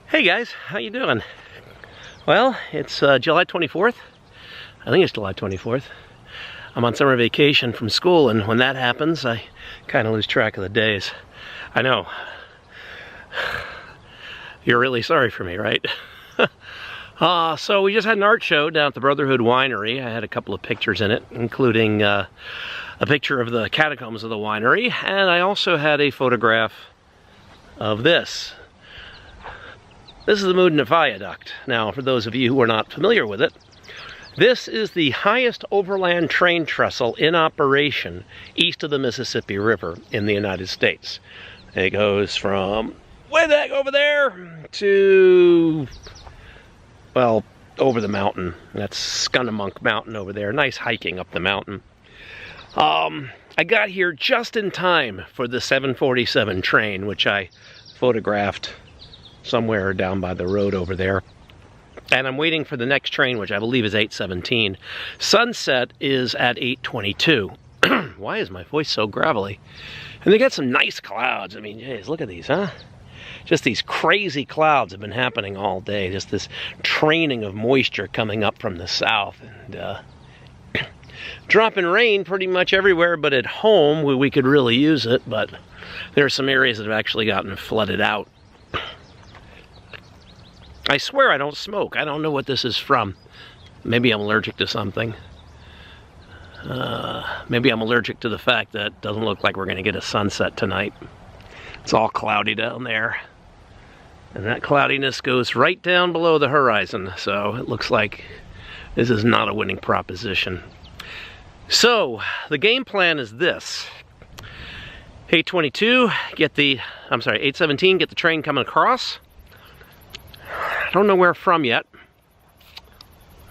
Hey guys, how you doing? Well, it's July 24th. I think it's July 24th. I'm on summer vacation from school, and when that happens, I kind of lose track of the days. I know. You're really sorry for me, right? So we just had an art show down at the Brotherhood Winery. I had a couple of pictures in it, including a picture of the catacombs of the winery, and I also had a photograph of this. This is the Moody Viaduct. Now, for those of you who are not familiar with it, this is the highest overland train trestle in operation east of the Mississippi River in the United States. It goes from way back over there to, well, over the mountain. That's Scunnamunk Mountain over there. Nice hiking up the mountain. I got here just in time for the 747 train, which I photographed somewhere down by the road over there. And I'm waiting for the next train, which I believe is 8:17. Sunset is at 8:22. Why is my voice so gravelly? And they got some nice clouds. I mean, geez, look at these, huh? Just these crazy clouds have been happening all day. Just this training of moisture coming up from the south. And dropping rain pretty much everywhere, but at home we could really use it. But there are some areas that have actually gotten flooded out. I swear I don't smoke. I don't know what this is from. Maybe I'm allergic to something. Maybe I'm allergic to the fact that it doesn't look like we're going to get a sunset tonight. It's all cloudy down there. And that cloudiness goes right down below the horizon. So it looks like this is not a winning proposition. So the game plan is this. 8:22, 8:17, get the train coming across. I don't know where from yet.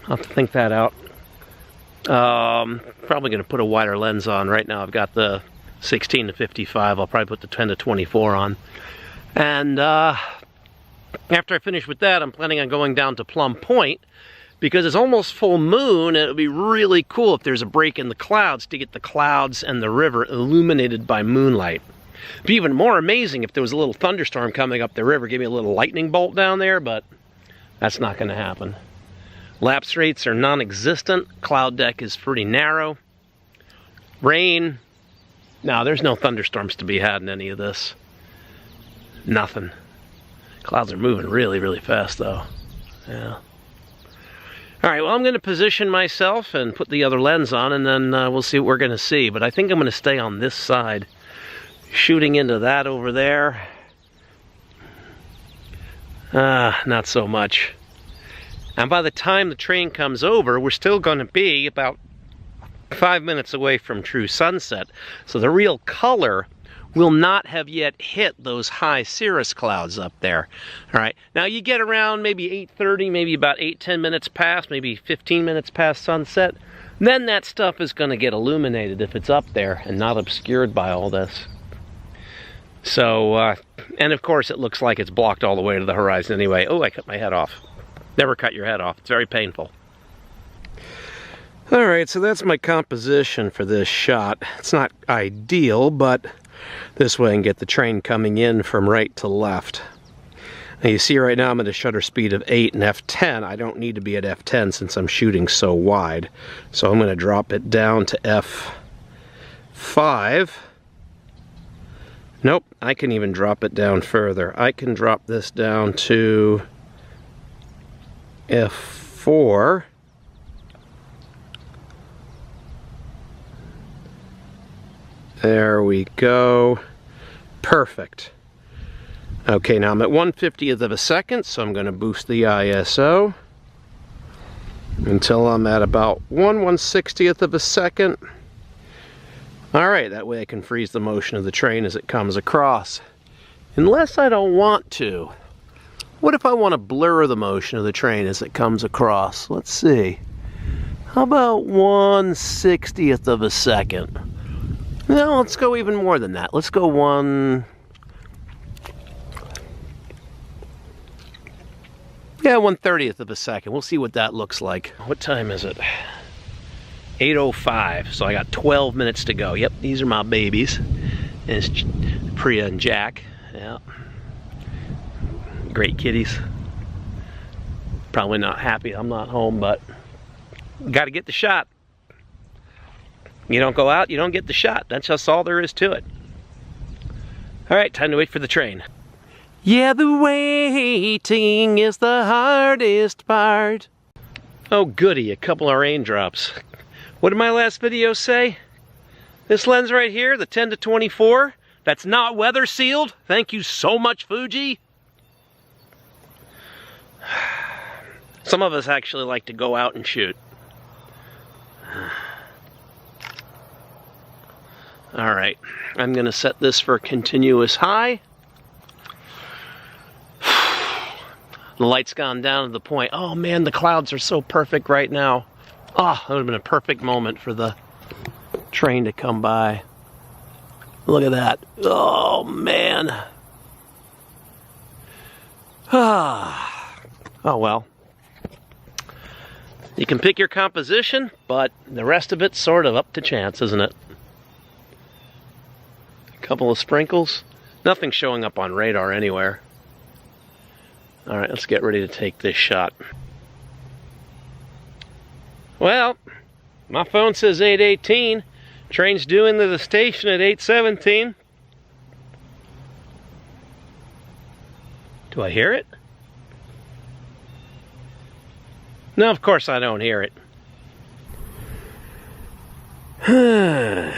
I'll have to think that out. Probably going to put a wider lens on. Right now I've got the 16 to 55. I'll probably put the 10 to 24 on. And after I finish with that, I'm planning on going down to Plum Point, because it's almost full moon, and it would be really cool if there's a break in the clouds to get the clouds and the river illuminated by moonlight. It'd be even more amazing if there was a little thunderstorm coming up the river, give me a little lightning bolt down there, but that's not going to happen. Lapse rates are non-existent. Cloud deck is pretty narrow. Rain, no, there's no thunderstorms to be had in any of this. Nothing. Clouds are moving really, really fast though. Yeah. Alright, well, I'm going to position myself and put the other lens on, and then we'll see what we're going to see. But I think I'm going to stay on this side, shooting into that over there. Not so much. And by the time the train comes over, we're still going to be about 5 minutes away from true sunset. So the real color will not have yet hit those high cirrus clouds up there. All right, now you get around maybe 8:30, maybe about 8-10 minutes past, maybe 15 minutes past sunset. Then that stuff is going to get illuminated if it's up there and not obscured by all this. So, and of course it looks like it's blocked all the way to the horizon anyway. Oh, I cut my head off. Never cut your head off. It's very painful. All right, so that's my composition for this shot. It's not ideal, but this way I can get the train coming in from right to left. Now you see right now I'm at a shutter speed of 8 and f10. I don't need to be at f10 since I'm shooting so wide. So I'm going to drop it down to f5. Nope, I can even drop it down further. I can drop this down to f4. There we go. Perfect. Okay, now I'm at 1/50th of a second, so I'm going to boost the ISO until I'm at about 1/160th of a second. Alright, that way I can freeze the motion of the train as it comes across. Unless I don't want to. What if I want to blur the motion of the train as it comes across? Let's see. How about 1/60th of a second? No, let's go even more than that. Let's go 1/30th of a second. We'll see what that looks like. What time is it? 8:05, so I got 12 minutes to go. Yep, these are my babies. And it's Priya and Jack. Yeah. Great kitties. Probably not happy I'm not home, but got to get the shot. You don't go out, you don't get the shot. That's just all there is to it. All right, time to wait for the train. Yeah, the waiting is the hardest part. Oh goody, a couple of raindrops. What did my last video say? This lens right here, the 10-24, that's not weather sealed. Thank you so much, Fuji. Some of us actually like to go out and shoot. All right, I'm gonna set this for continuous high. The light's gone down to the point. Oh man, the clouds are so perfect right now. Ah, that would have been a perfect moment for the train to come by. Look at that. Oh man. Ah. Oh well. You can pick your composition, but the rest of it's sort of up to chance, isn't it? A couple of sprinkles. Nothing showing up on radar anywhere. All right, let's get ready to take this shot. Well, my phone says 8:18. Train's due into the station at 8:17. Do I hear it? No, of course I don't hear it. I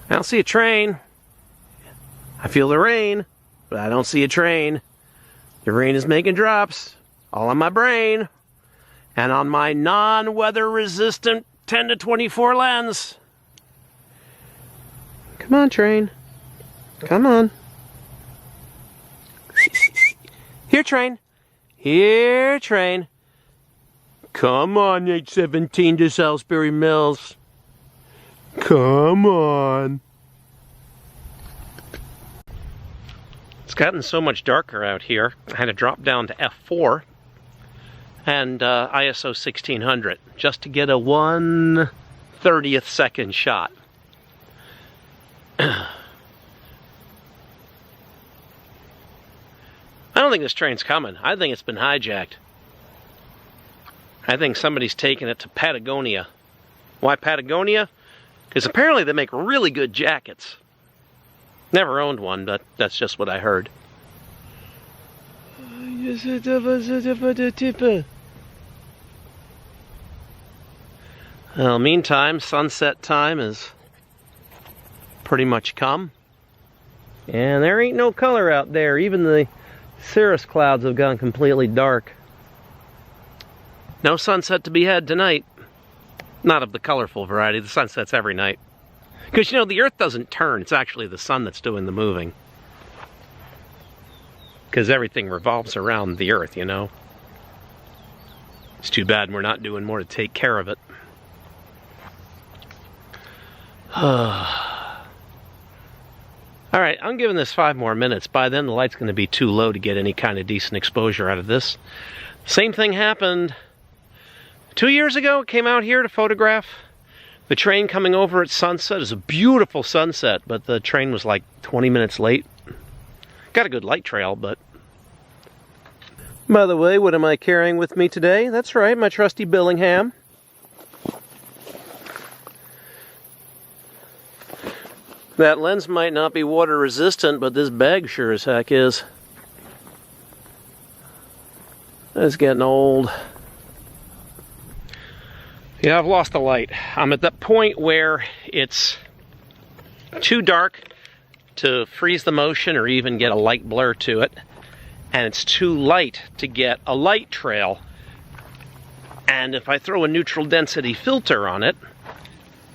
don't see a train. I feel the rain, but I don't see a train. The rain is making drops all on my brain and on my non-weather resistant 10-24 lens. Come on, train. Come on. Here, train. Here, train. Come on, 817 to Salisbury Mills. Come on. It's gotten so much darker out here. I had to drop down to f4 and ISO 1600 just to get a 1/30th second shot. I don't think this train's coming. I think it's been hijacked. I think somebody's taken it to Patagonia. Why Patagonia? Because apparently they make really good jackets. Never owned one, but that's just what I heard. Well, meantime, sunset time is pretty much come. And there ain't no color out there. Even the cirrus clouds have gone completely dark. No sunset to be had tonight. Not of the colorful variety. The sun sets every night. Because, you know, the Earth doesn't turn. It's actually the sun that's doing the moving. Because everything revolves around the Earth, you know. It's too bad we're not doing more to take care of it. Alright, I'm giving this 5 more minutes. By then the light's going to be too low to get any kind of decent exposure out of this. Same thing happened 2 years ago. Came out here to photograph the train coming over at sunset. It was a beautiful sunset, but the train was like 20 minutes late. Got a good light trail, but... By the way, what am I carrying with me today? That's right, my trusty Billingham. That lens might not be water resistant, but this bag sure as heck is. It's getting old. Yeah, I've lost the light. I'm at that point where it's too dark to freeze the motion or even get a light blur to it. And it's too light to get a light trail. And if I throw a neutral density filter on it,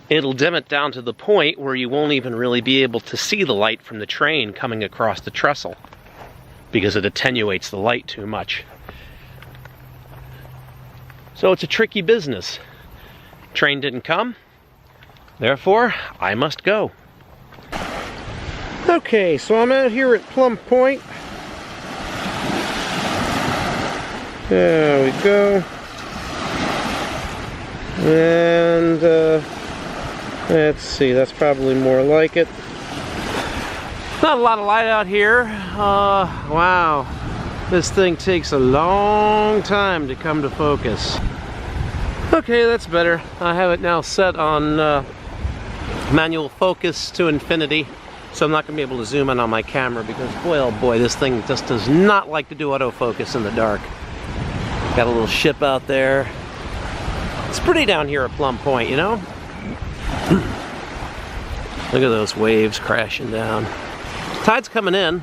it'll dim it down to the point where you won't even really be able to see the light from the train coming across the trestle. because it attenuates the light too much. So it's a tricky business. Train didn't come, therefore I must go. Okay, so I'm out here at Plum Point. There we go. And let's see, that's probably more like it. Not a lot of light out here. Wow, this thing takes a long time to come to focus. Okay, that's better. I have it now set on manual focus to infinity, so I'm not going to be able to zoom in on my camera because, boy, oh boy, this thing just does not like to do autofocus in the dark. Got a little ship out there. It's pretty down here at Plum Point, you know? Look at those waves crashing down. Tide's coming in.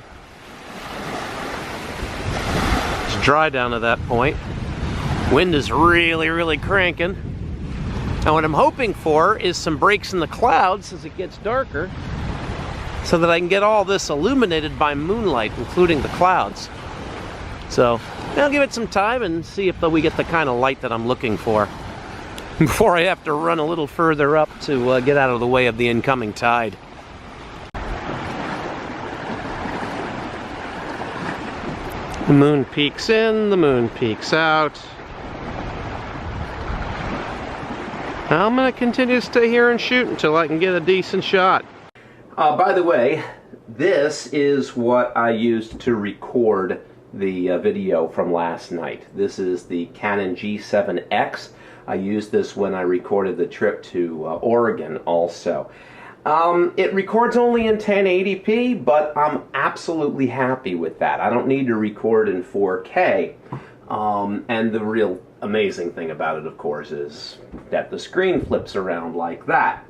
It's dry down to that point. Wind is really, really cranking. And what I'm hoping for is some breaks in the clouds as it gets darker so that I can get all this illuminated by moonlight, including the clouds. So I'll give it some time and see if we get the kind of light that I'm looking for before I have to run a little further up to get out of the way of the incoming tide. The moon peeks in, the moon peeks out. I'm going to continue to stay here and shoot until I can get a decent shot. By the way, this is what I used to record the video from last night. This is the Canon G7X. I used this when I recorded the trip to Oregon also. It records only in 1080p, but I'm absolutely happy with that. I don't need to record in 4K. And the real amazing thing about it, of course, is that the screen flips around like that,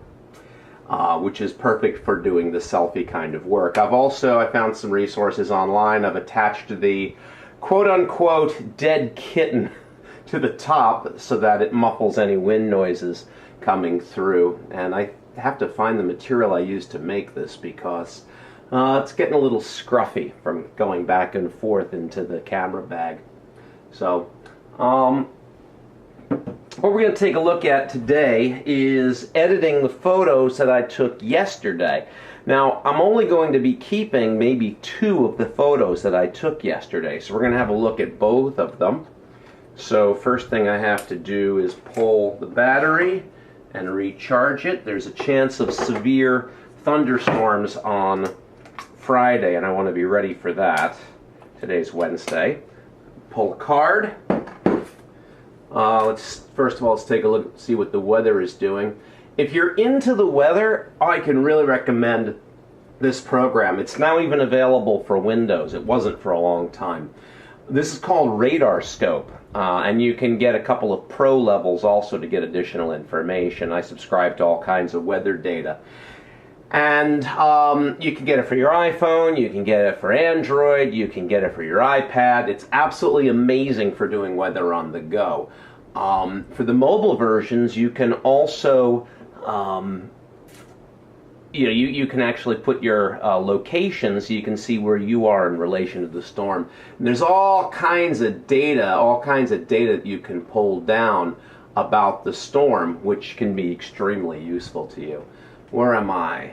which is perfect for doing the selfie kind of work. I found some resources online. I've attached the quote-unquote dead kitten to the top so that it muffles any wind noises coming through. And I have to find the material I used to make this because it's getting a little scruffy from going back and forth into the camera bag. So, what we're going to take a look at today is editing the photos that I took yesterday. Now, I'm only going to be keeping maybe 2 of the photos that I took yesterday, so we're going to have a look at both of them. So, first thing I have to do is pull the battery and recharge it. There's a chance of severe thunderstorms on Friday, and I want to be ready for that. Today's Wednesday. Pull a card. First of all, let's take a look and see what the weather is doing. If you're into the weather, I can really recommend this program. It's now even available for Windows. It wasn't for a long time. This is called Radar Scope, and you can get a couple of pro levels also to get additional information. I subscribe to all kinds of weather data. And you can get it for your iPhone, you can get it for Android, you can get it for your iPad. It's absolutely amazing for doing weather on the go. For the mobile versions, you can also, you can actually put your location so you can see where you are in relation to the storm. And there's all kinds of data that you can pull down about the storm, which can be extremely useful to you. Where am I?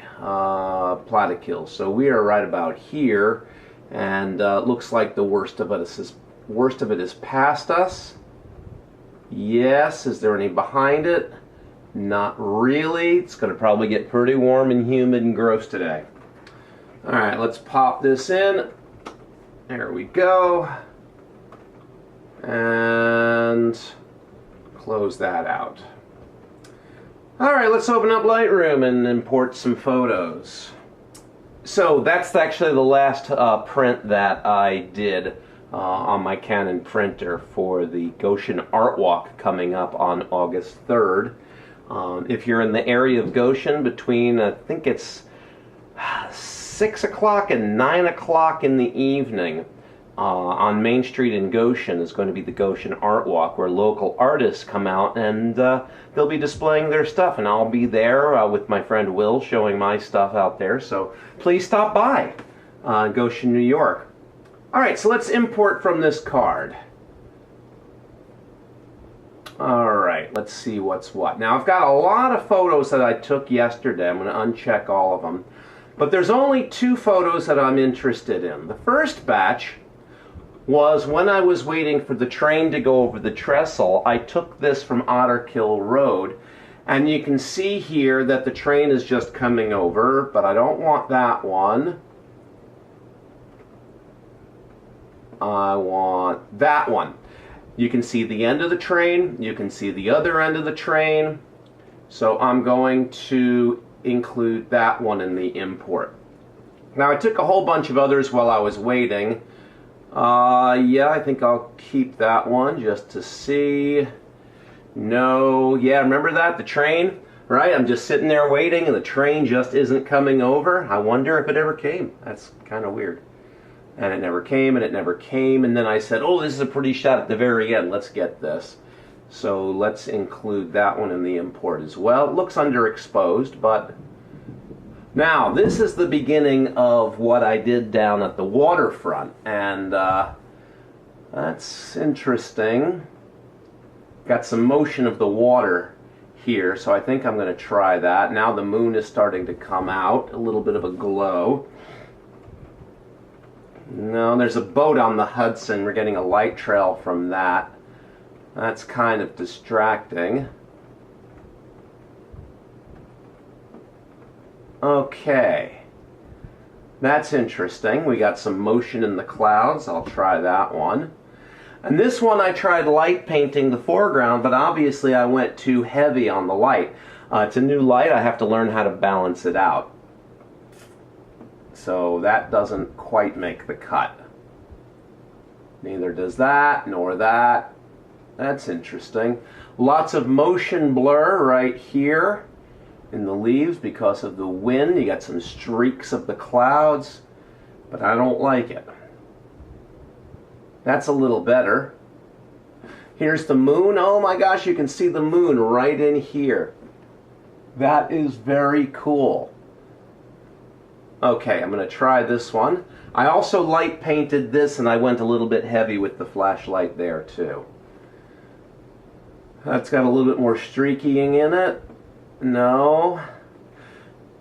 Platicille. So we are right about here, and looks like the worst of it is past us. Yes. Is there any behind it? Not really. It's going to probably get pretty warm and humid and gross today. All right, let's pop this in. There we go. And close that out. Alright, let's open up Lightroom and import some photos. So that's actually the last print that I did on my Canon printer for the Goshen Art Walk coming up on August 3rd. If you're in the area of Goshen between, I think it's 6 o'clock and 9 o'clock in the evening, on Main Street in Goshen is going to be the Goshen Art Walk, where local artists come out and they'll be displaying their stuff, and I'll be there with my friend Will showing my stuff out there, so please stop by Goshen, New York. Alright, so let's import from this card. Alright, let's see what's what. Now I've got a lot of photos that I took yesterday. I'm going to uncheck all of them. But there's only 2 photos that I'm interested in. The first batch was when I was waiting for the train to go over the trestle. I took this from Otterkill Road. And you can see here that the train is just coming over, but I don't want that one. I want that one. You can see the end of the train, you can see the other end of the train, so I'm going to include that one in the import. Now I took a whole bunch of others while I was waiting. Yeah, I think I'll keep that one just to see. No, yeah, remember that? The train, right? I'm just sitting there waiting and the train just isn't coming over. I wonder if it ever came. That's kind of weird. And it never came, and it never came, and then I said, oh, this is a pretty shot at the very end. Let's get this. So let's include that one in the import as well. It looks underexposed, but... Now, this is the beginning of what I did down at the waterfront, and that's interesting. Got some motion of the water here, so I think I'm going to try that. Now the moon is starting to come out, a little bit of a glow. No, there's a boat on the Hudson. We're getting a light trail from that. That's kind of distracting. Okay. That's interesting. We got some motion in the clouds. I'll try that one. And this one I tried light painting the foreground, but obviously I went too heavy on the light. It's a new light. I have to learn how to balance it out. So that doesn't quite make the cut. Neither does that, nor that. That's interesting. Lots of motion blur right here in the leaves because of the wind. You got some streaks of the clouds, but I don't like it. That's a little better. Here's the moon. Oh my gosh, you can see the moon right in here. That is very cool. Okay, I'm going to try this one. I also light painted this, and I went a little bit heavy with the flashlight there too. That's got a little bit more streaking in it. No.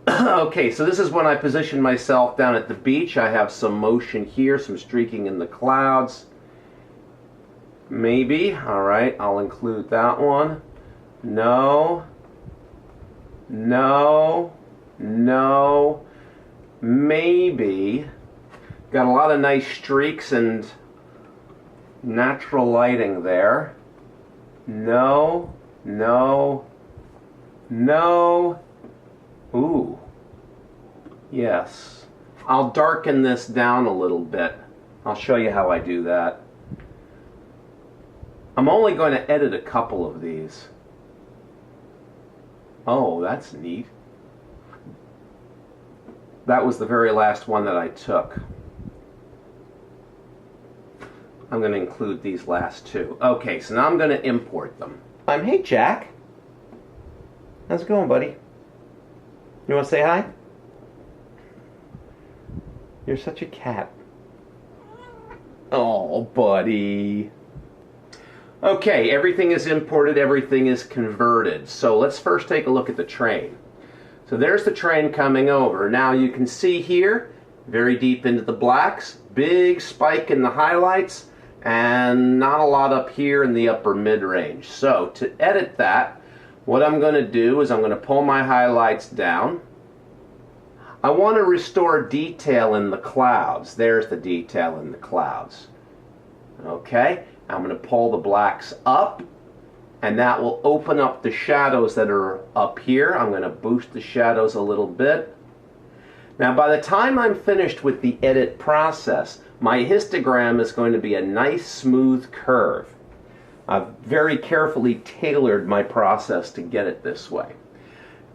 Okay, so this is when I position myself down at the beach. I have some motion here, some streaking in the clouds. Maybe. Alright, I'll include that one. No. No. No. Maybe. Got a lot of nice streaks and natural lighting there. No. No. No. Ooh. Yes. I'll darken this down a little bit. I'll show you how I do that. I'm only going to edit a couple of these. Oh, that's neat. That was the very last one that I took. I'm going to include these last 2. Okay, so now I'm going to import them. Hey, Jack. How's it going, buddy? You want to say hi? You're such a cat. Oh, buddy. Okay, everything is imported, everything is converted. So let's first take a look at the train. So there's the train coming over. Now you can see here, very deep into the blacks, big spike in the highlights, and not a lot up here in the upper mid-range. So to edit that, what I'm going to do is I'm going to pull my highlights down. I want to restore detail in the clouds. There's the detail in the clouds. Okay, I'm going to pull the blacks up, and that will open up the shadows that are up here. I'm going to boost the shadows a little bit. Now by the time I'm finished with the edit process, my histogram is going to be a nice smooth curve. I've very carefully tailored my process to get it this way.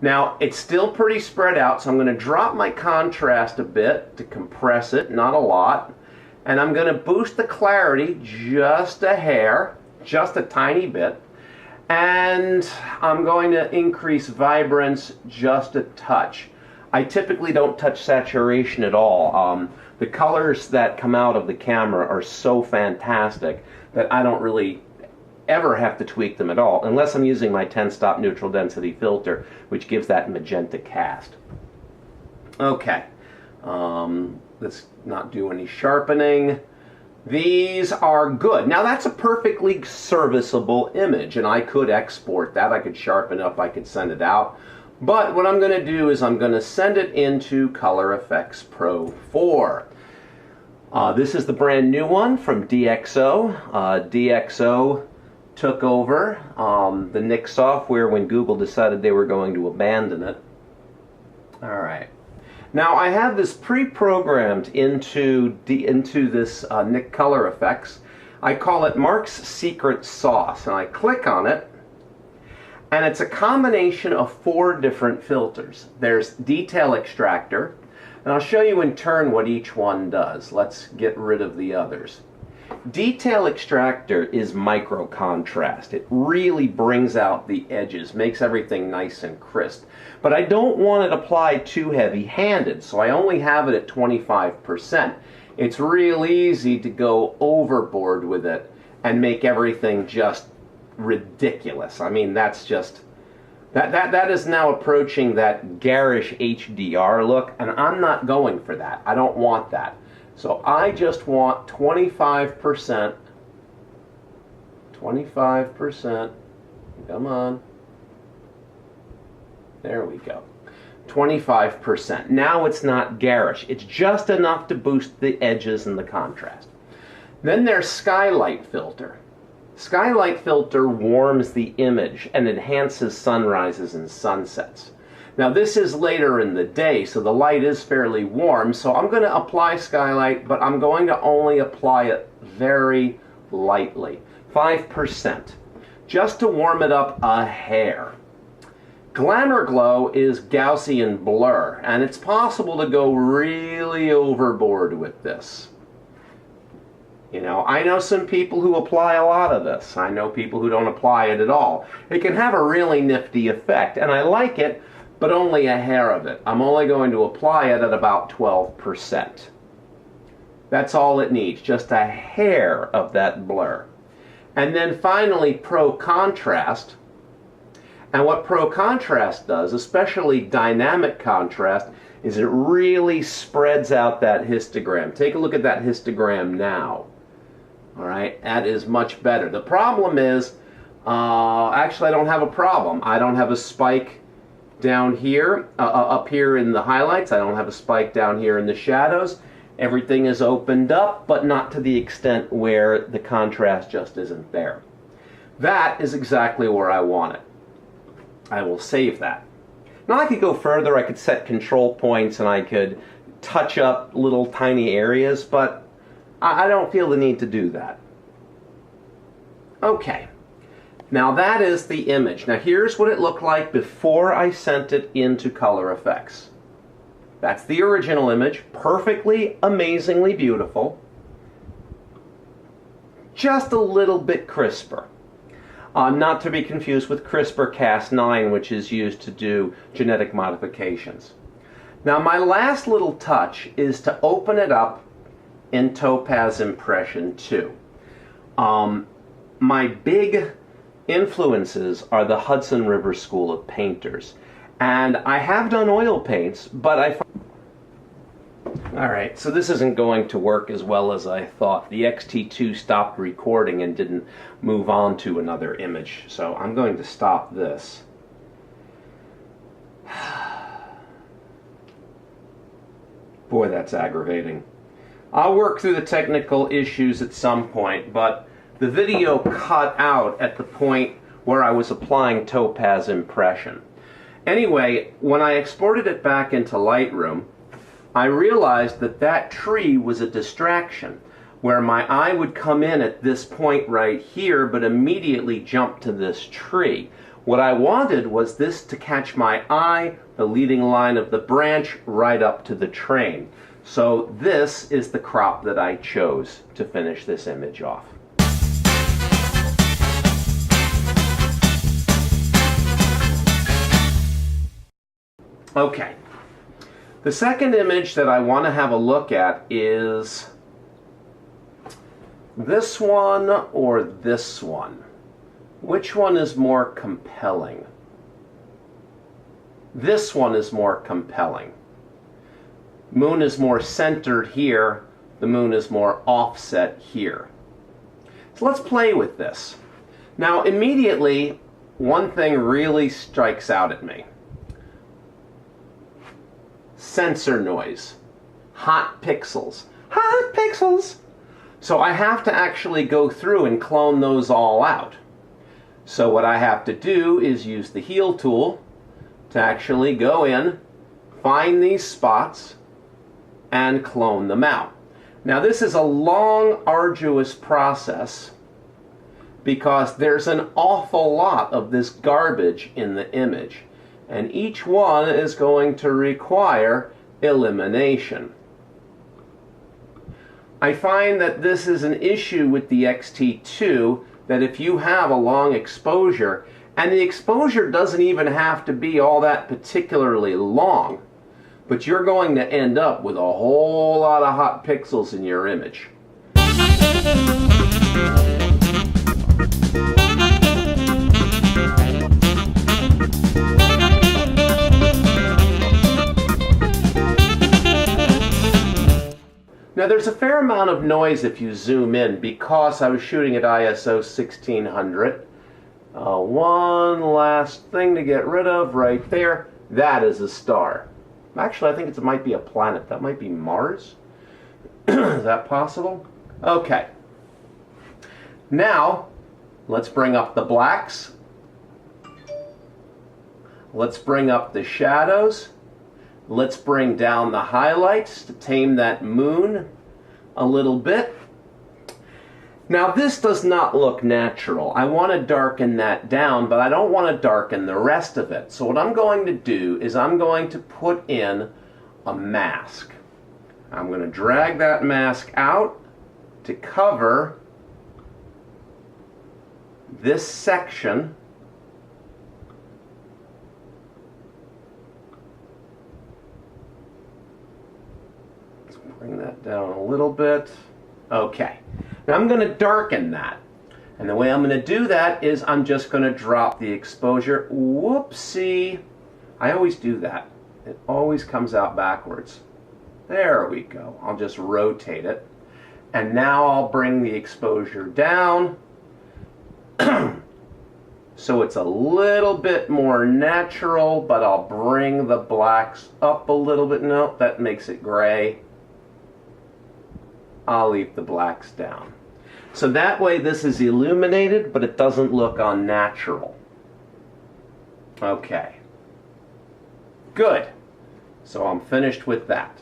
Now it's still pretty spread out, so I'm going to drop my contrast a bit to compress it, not a lot. And I'm going to boost the clarity just a hair, just a tiny bit. And I'm going to increase vibrance just a touch. I typically don't touch saturation at all. The colors that come out of the camera are so fantastic that I don't really ever have to tweak them at all, unless I'm using my 10-stop neutral density filter, which gives that magenta cast. Okay, let's not do any sharpening. These are good. Now that's a perfectly serviceable image, and I could export that, I could sharpen it up, I could send it out. But what I'm going to do is I'm going to send it into Color Efex Pro 4. This is the brand new one from DxO. DxO took over the Nik software when Google decided they were going to abandon it. Alright. Now I have this pre-programmed into this Nik Color Efex. I call it Mark's Secret Sauce, and I click on it, and it's a combination of 4 different filters. There's Detail Extractor, and I'll show you in turn what each one does. Let's get rid of the others. Detail Extractor is micro contrast. It really brings out the edges, makes everything nice and crisp. But I don't want it applied too heavy-handed, so I only have it at 25%. It's real easy to go overboard with it and make everything just ridiculous. I mean, that's just... That is now approaching that garish HDR look, and I'm not going for that. I don't want that. So I just want 25%. 25%. Come on. There we go. 25%. Now it's not garish. It's just enough to boost the edges and the contrast. Then there's Skylight Filter. Skylight Filter warms the image and enhances sunrises and sunsets. Now this is later in the day, so the light is fairly warm, so I'm going to apply Skylight, but I'm going to only apply it very lightly. 5%. Just to warm it up a hair. Glamour Glow is Gaussian blur, and it's possible to go really overboard with this. You know, I know some people who apply a lot of this. I know people who don't apply it at all. It can have a really nifty effect, and I like it, but only a hair of it. I'm only going to apply it at about 12%. That's all it needs, just a hair of that blur. And then finally, Pro Contrast. And what Pro Contrast does, especially dynamic contrast, is it really spreads out that histogram. Take a look at that histogram now. All right, that is much better. The problem is, actually I don't have a problem. I don't have a spike down here, up here in the highlights. I don't have a spike down here in the shadows. Everything is opened up, but not to the extent where the contrast just isn't there. That is exactly where I want it. I will save that. Now I could go further. I could set control points and I could touch up little tiny areas, but I don't feel the need to do that. Okay. Now that is the image. Now here's what it looked like before I sent it into Color Efex. That's the original image. Perfectly, amazingly beautiful. Just a little bit crisper. Not to be confused with CRISPR-Cas9, which is used to do genetic modifications. Now my last little touch is to open it up in Topaz Impression 2. My big influences are the Hudson River School of Painters. And I have done oil paints, but Alright, so this isn't going to work as well as I thought. The XT2 stopped recording and didn't move on to another image, so I'm going to stop this. Boy, that's aggravating. I'll work through the technical issues at some point, but the video cut out at the point where I was applying Topaz Impression. Anyway, when I exported it back into Lightroom, I realized that that tree was a distraction, where my eye would come in at this point right here, but immediately jump to this tree. What I wanted was this to catch my eye, the leading line of the branch, right up to the train. So this is the crop that I chose to finish this image off. Okay. The second image that I want to have a look at is this one or this one. Which one is more compelling? This one is more compelling. Moon is more centered here. The moon is more offset here. So let's play with this. Now immediately, one thing really strikes out at me. Sensor noise. Hot pixels. Hot pixels! So I have to actually go through and clone those all out. So what I have to do is use the heal tool to actually go in, find these spots, and clone them out. Now this is a long, arduous process because there's an awful lot of this garbage in the image, and each one is going to require elimination. I find that this is an issue with the XT2, that if you have a long exposure, and the exposure doesn't even have to be all that particularly long, but you're going to end up with a whole lot of hot pixels in your image. Now there's a fair amount of noise if you zoom in because I was shooting at ISO 1600. One last thing to get rid of right there. That is a star. Actually, I think it might be a planet. That might be Mars. Is that possible? Okay. Now, let's bring up the blacks. Let's bring up the shadows. Let's bring down the highlights to tame that moon a little bit. Now this does not look natural. I want to darken that down, but I don't want to darken the rest of it. So what I'm going to do is I'm going to put in a mask. I'm going to drag that mask out to cover this section. Bring that down a little bit. Okay. Now I'm going to darken that. And the way I'm going to do that is I'm just going to drop the exposure. Whoopsie. I always do that. It always comes out backwards. There we go. I'll just rotate it. And now I'll bring the exposure down. So it's a little bit more natural, but I'll bring the blacks up a little bit. No, that makes it gray. I'll leave the blacks down. So that way this is illuminated, but it doesn't look unnatural. Okay. Good. So I'm finished with that.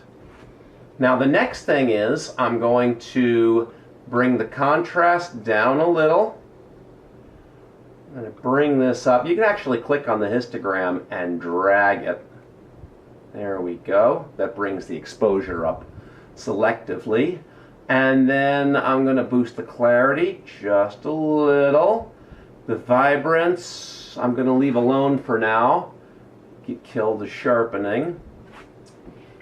Now the next thing is I'm going to bring the contrast down a little. I'm going to bring this up. You can actually click on the histogram and drag it. There we go. That brings the exposure up selectively. And then I'm going to boost the clarity just a little. The vibrance I'm going to leave alone for now. Kill the sharpening.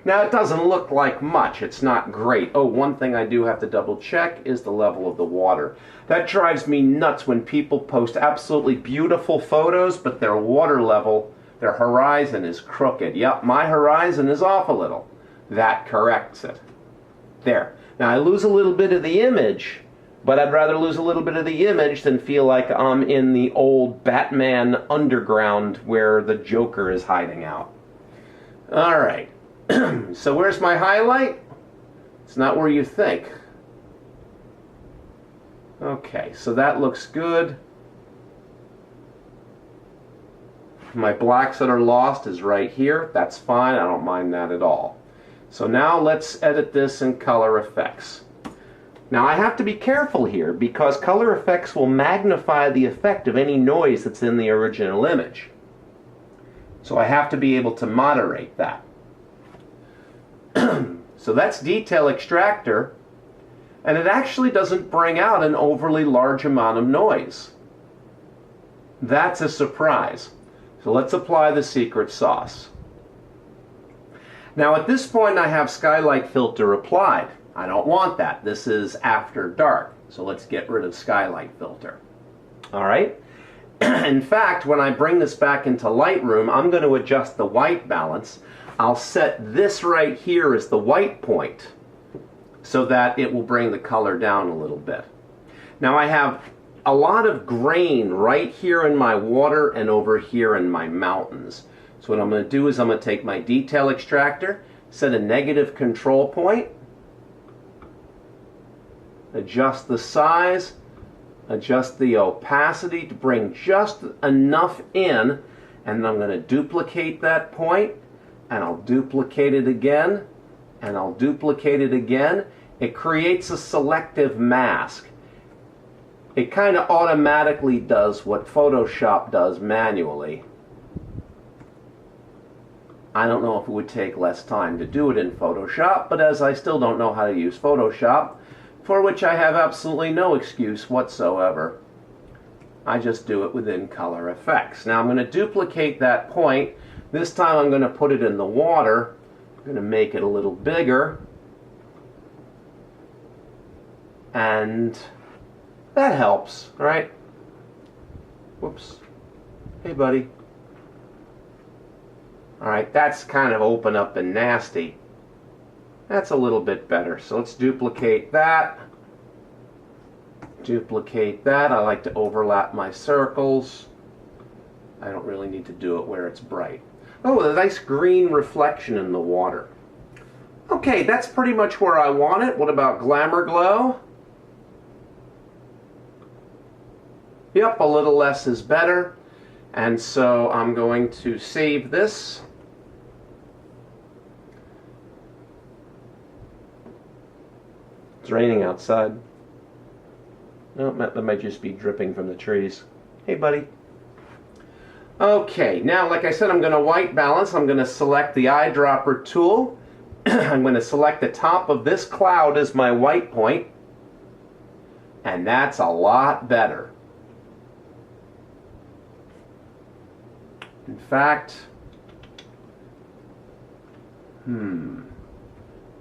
Now it doesn't look like much. It's not great. Oh, one thing I do have to double check is the level of the water. That drives me nuts when people post absolutely beautiful photos, but their water level, their horizon is crooked. Yep, my horizon is off a little. That corrects it. There. Now I lose a little bit of the image, but I'd rather lose a little bit of the image than feel like I'm in the old Batman underground where the Joker is hiding out. Alright, so where's my highlight? It's not where you think. Okay, so that looks good. My blacks that are lost is right here. That's fine, I don't mind that at all. So now let's edit this in color effects. Now I have to be careful here because color effects will magnify the effect of any noise that's in the original image. So I have to be able to moderate that. So that's Detail Extractor, and it actually doesn't bring out an overly large amount of noise. That's a surprise. So let's apply the secret sauce. Now at this point I have Skylight Filter applied. I don't want that. This is after dark. So let's get rid of Skylight Filter. Alright? In fact, when I bring this back into Lightroom, I'm going to adjust the white balance. I'll set this right here as the white point so that it will bring the color down a little bit. Now I have a lot of grain right here in my water and over here in my mountains. So what I'm going to do is I'm going to take my detail extractor, set a negative control point, adjust the size, adjust the opacity to bring just enough in, and I'm going to duplicate that point, and I'll duplicate it again, and I'll duplicate it again. It creates a selective mask. It kind of automatically does what Photoshop does manually. I don't know if it would take less time to do it in Photoshop, but as I still don't know how to use Photoshop, for which I have absolutely no excuse whatsoever, I just do it within Color Effects. Now I'm going to duplicate that point. This time I'm going to put it in the water. I'm going to make it a little bigger. And that helps, right? Whoops. Hey, buddy. Alright, that's kind of open up and nasty. That's a little bit better. So let's duplicate that. Duplicate that. I like to overlap my circles. I don't really need to do it where it's bright. Oh, a nice green reflection in the water. Okay, that's pretty much where I want it. What about Glamour Glow? Yep, a little less is better. And so I'm going to save this. It's raining outside. No, that might just be dripping from the trees. Hey, buddy. Okay, now like I said, I'm going to white balance. I'm going to select the eyedropper tool. I'm going to select the top of this cloud as my white point. And that's a lot better. In fact,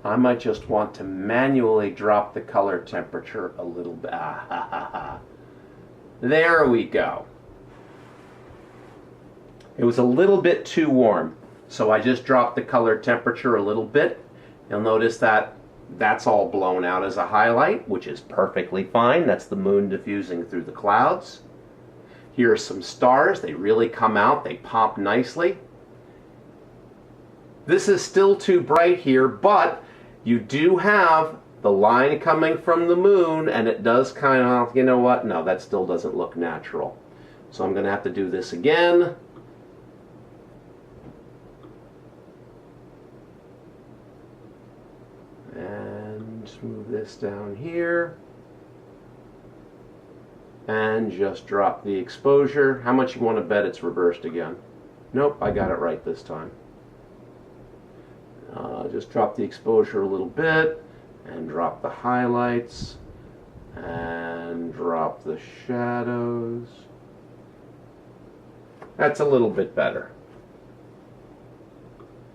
I might just want to manually drop the color temperature a little bit. There we go. It was a little bit too warm, so I just dropped the color temperature a little bit. You'll notice that that's all blown out as a highlight, which is perfectly fine. That's the moon diffusing through the clouds. Here are some stars. They really come out. They pop nicely. This is still too bright here, but you do have the line coming from the moon, and it does kind of, you know what? No, that still doesn't look natural. So I'm going to have to do this again. And move this down here. And just drop the exposure. How much you want to bet it's reversed again? Nope, I got it right this time. Just drop the exposure a little bit, and drop the highlights, and drop the shadows. That's a little bit better.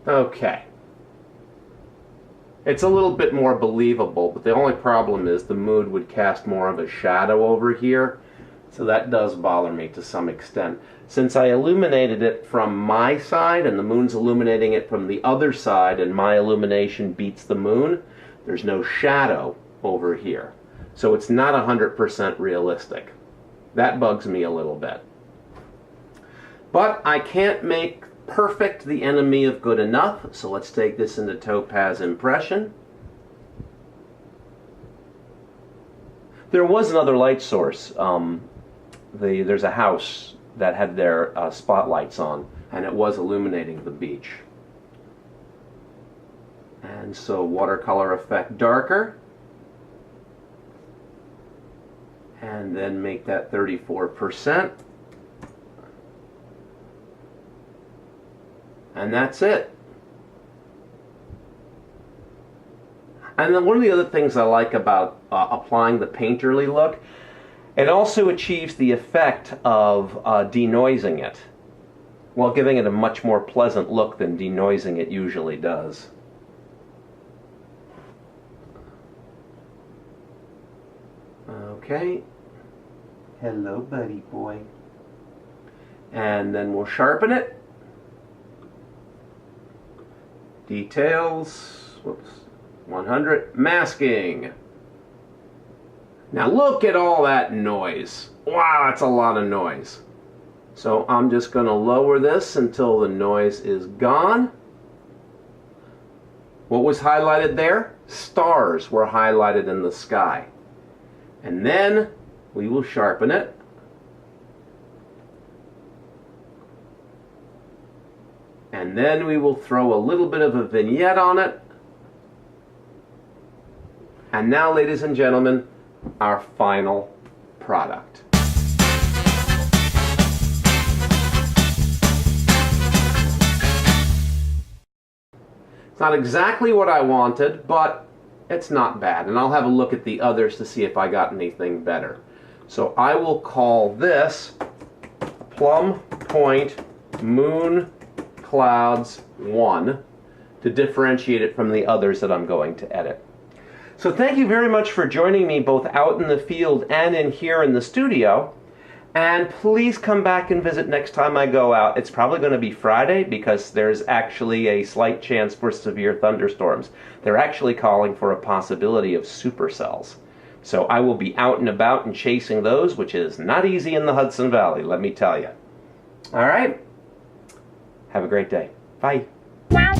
Okay. It's a little bit more believable, but the only problem is the moon would cast more of a shadow over here, so that does bother me to some extent. Since I illuminated it from my side and the moon's illuminating it from the other side and my illumination beats the moon, there's no shadow over here. So it's not 100% realistic. That bugs me a little bit. But I can't make perfect the enemy of good enough, so let's take this into Topaz Impression. There was another light source. There's a house that had their spotlights on, and it was illuminating the beach. And so watercolor effect darker, and then make that 34%. And that's it. And then one of the other things I like about applying the painterly look, it also achieves the effect of denoising it, while giving it a much more pleasant look than denoising it usually does. Okay. Hello, buddy boy. And then we'll sharpen it. Details. Whoops. 100. Masking. Now look at all that noise. Wow, that's a lot of noise. So I'm just going to lower this until the noise is gone. What was highlighted there? Stars were highlighted in the sky. And then we will sharpen it. And then we will throw a little bit of a vignette on it. And now, ladies and gentlemen, our final product. It's not exactly what I wanted, but it's not bad. And I'll have a look at the others to see if I got anything better. So I will call this Plum Point Moon Clouds 1 to differentiate it from the others that I'm going to edit. So thank you very much for joining me both out in the field and in here in the studio. And please come back and visit next time I go out. It's probably going to be Friday because there's actually a slight chance for severe thunderstorms. They're actually calling for a possibility of supercells. So I will be out and about and chasing those, which is not easy in the Hudson Valley, let me tell you. All right. Have a great day. Bye. Wow.